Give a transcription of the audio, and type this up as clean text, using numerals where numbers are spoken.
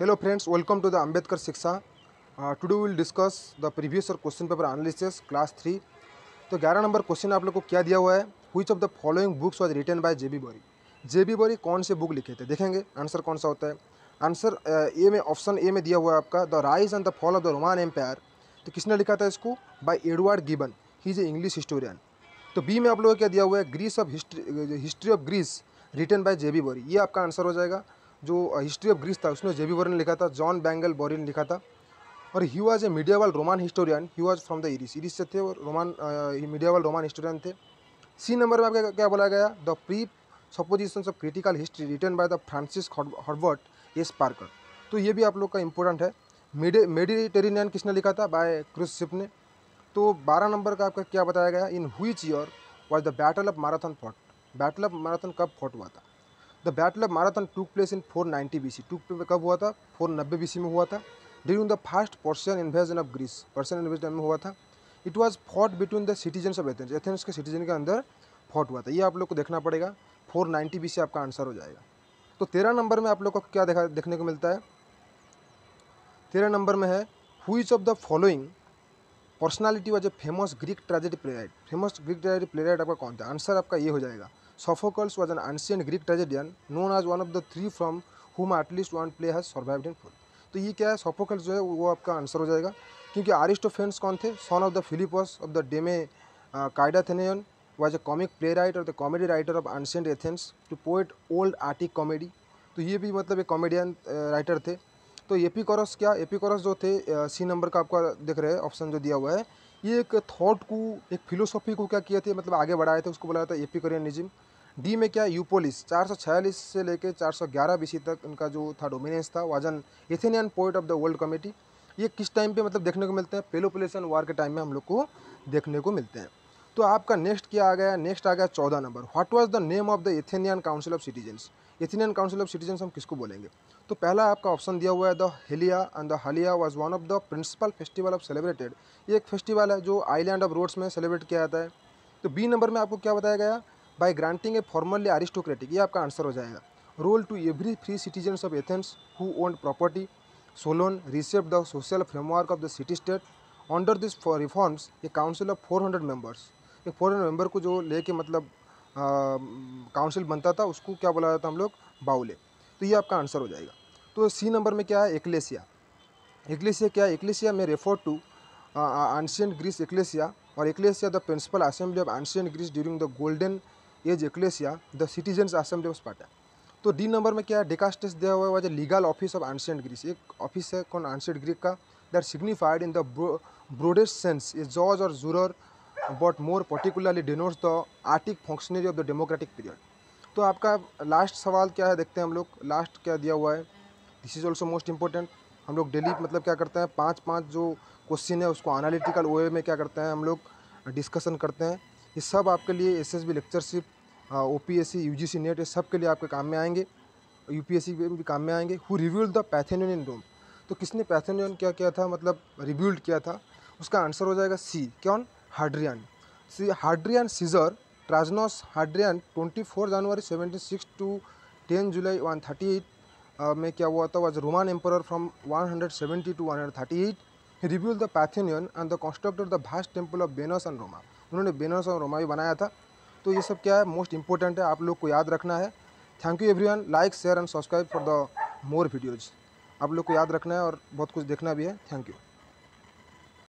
Hello friends, welcome to the Ambedkar Shiksha. Today we will discuss the previous year question paper analysis class 3. तो 11 number question आप लोग को क्या दिया हुआ है, which of the following books was written by JB Bury. JB बोरी कौन से बुक लिखे थे, देखेंगे आंसर कौन सा होता है। आंसर ए में, ऑप्शन ए में दिया हुआ है आपका the rise and the fall of the Roman empire. तो किसने लिखा था इसको, by Edward Gibbon, he is a English historian. तो बी में आप लोगों को क्या दिया हुआ है, Greece of history of Greece written by JB Bury, ये आपका आंसर हो जाएगा। जो हिस्ट्री ऑफ ग्रीस था उसने जेबी बोरी ने लिखा था, जॉन बैंगल बोरी ने लिखा था। और he was a medieval Roman historian, he was from the Irish से थे और रोमान मीडियावल रोमान हिस्टोरियन थे। सी नंबर में आपका क्या बोला गया, the presuppositions of critical history written by the Francis Herbert S Parker. तो ये भी आप लोग का इंपॉर्टेंट है। मेडिटेरेनियन किसने लिखा था, बाय क्रूज शिप ने। तो 12 नंबर का आपका क्या बताया गया, in which year was the battle of marathon fought. Battle of marathon कब फॉट हुआ था। द बैटल ऑफ मैराथन टूक प्लेस इन 490 BC। कब हुआ था, 490 BC में हुआ था। During the first Persian invasion of Greece, Persian invasion में हुआ था। It was fought between the citizens of Athens, Athens के सिटीजन के अंदर फॉट हुआ था। ये आप लोग को देखना पड़ेगा, 490 BC आपका आंसर हो जाएगा। तो 13 नंबर में आप लोग को क्या देखने को मिलता है, 13 नंबर में है which of the following personality was a famous Greek tragedy playwright. Famous Greek tragedy playwright आपका कौन था, आंसर आपका ये हो जाएगा, Sophocles was an ancient Greek tragedian known as one of the three from whom at least one play has survived in full. तो ये क्या है, सोफोकल्स जो है वो आपका आंसर हो जाएगा, क्योंकि अरिस्टोफेन्स कौन थे, son of the Philippus of the deme Kydathenaion was a comic playwright और the comedy writer of ancient Athens to poet old Attic comedy. तो ये भी मतलब एक कॉमेडियन राइटर थे। तो एपिकोरस क्या, एपिकोरस जो थे, सी नंबर का आपका देख रहे हैं ऑप्शन जो दिया हुआ है, ये एक थॉट को, एक फिलोसॉफी को क्या किए थे, मतलब आगे बढ़ाए थे, उसको बोला था एपिकोरियनिज्म। डी में क्या, यूपोलिस 446 से लेकर 411 BC तक इनका जो था डोमिनेंस था। वाजन Athenian poet of the world committee. ये किस टाइम पे मतलब देखने को मिलते हैं, पेलोपोलिसन वार के टाइम में हम लोग को देखने को मिलते हैं। तो आपका नेक्स्ट क्या आ गया, नेक्स्ट आ गया 14 number, what was the name of the Athenian council of citizens. Athenian council of citizens हम किसको बोलेंगे। तो पहला आपका ऑप्शन दिया हुआ है the Helia, and the Halia was one of the principal festival of celebrated. ये एक फेस्टिवल है जो आइलैंड ऑफ रोड्स में सेलिब्रेट किया जाता है। तो बी नंबर में आपको क्या बताया गया, by granting a formerly aristocratic, ये आपका आंसर हो जाएगा, role to every free citizens of Athens who owned property. Solon recept the social framework of the city state. Under this four reforms a council of 400 members, एक 400 member को जो लेके मतलब council बनता था, उसको क्या बोला जाता हम लोग, बाउले। तो ये आपका आंसर हो जाएगा। तो सी नंबर में क्या है, एक्लेसिया। एक्लेसिया क्या है, एक्लेसिया में refer to ancient Greece ecclesia, और ecclesia the principal assembly of ancient Greece during the golden age ecclesia the citizens assembly of Sparta. तो डी नंबर में क्या है, डिकास्टस दिया हुआ है, legal office of ancient Greece, एक ऑफिस है कौन, एंशिएंट ग्रीक का, that signified in the broadest sense a जज और juror, but more particularly denotes the Attic functionary of the democratic period. तो आपका लास्ट सवाल क्या है, देखते हैं हम लोग लास्ट क्या दिया हुआ है। This is also most important. हम लोग डेली मतलब क्या करते हैं, 5-5 जो क्वेश्चन है उसको एनालिटिकल वे में क्या करते हैं हम लोग, डिस्कशन करते हैं। ये सब आपके लिए SSB lectureship, OPSC, UGC net, ये सब के लिए आपके काम में आएंगे, यूपीएससी में भी काम में आएंगे। हु रिव्यूल्ड द पैथेनियन इन रोम। तो किसने पैथेनियन क्या किया था, मतलब रिव्यूल्ड किया था, उसका आंसर हो जाएगा सी, कौन, हाड्रियन। सी हाड्रियन सीजर ट्राजनोस हाड्रियन 24 जनवरी 76 टू 10 जुलाई 138 में क्या हुआ था, was Roman emperor from 170 to 138। He rebuilt the Pantheon and the constructed the vast temple of Venus and Roma. उन्होंने वेनस और रोमा भी बनाया था। तो ये सब क्या है, मोस्ट इंपॉर्टेंट है, आप लोग को याद रखना है। Thank you everyone, like share and subscribe for the more videos. आप लोग को याद रखना है और बहुत कुछ देखना भी है। Thank you.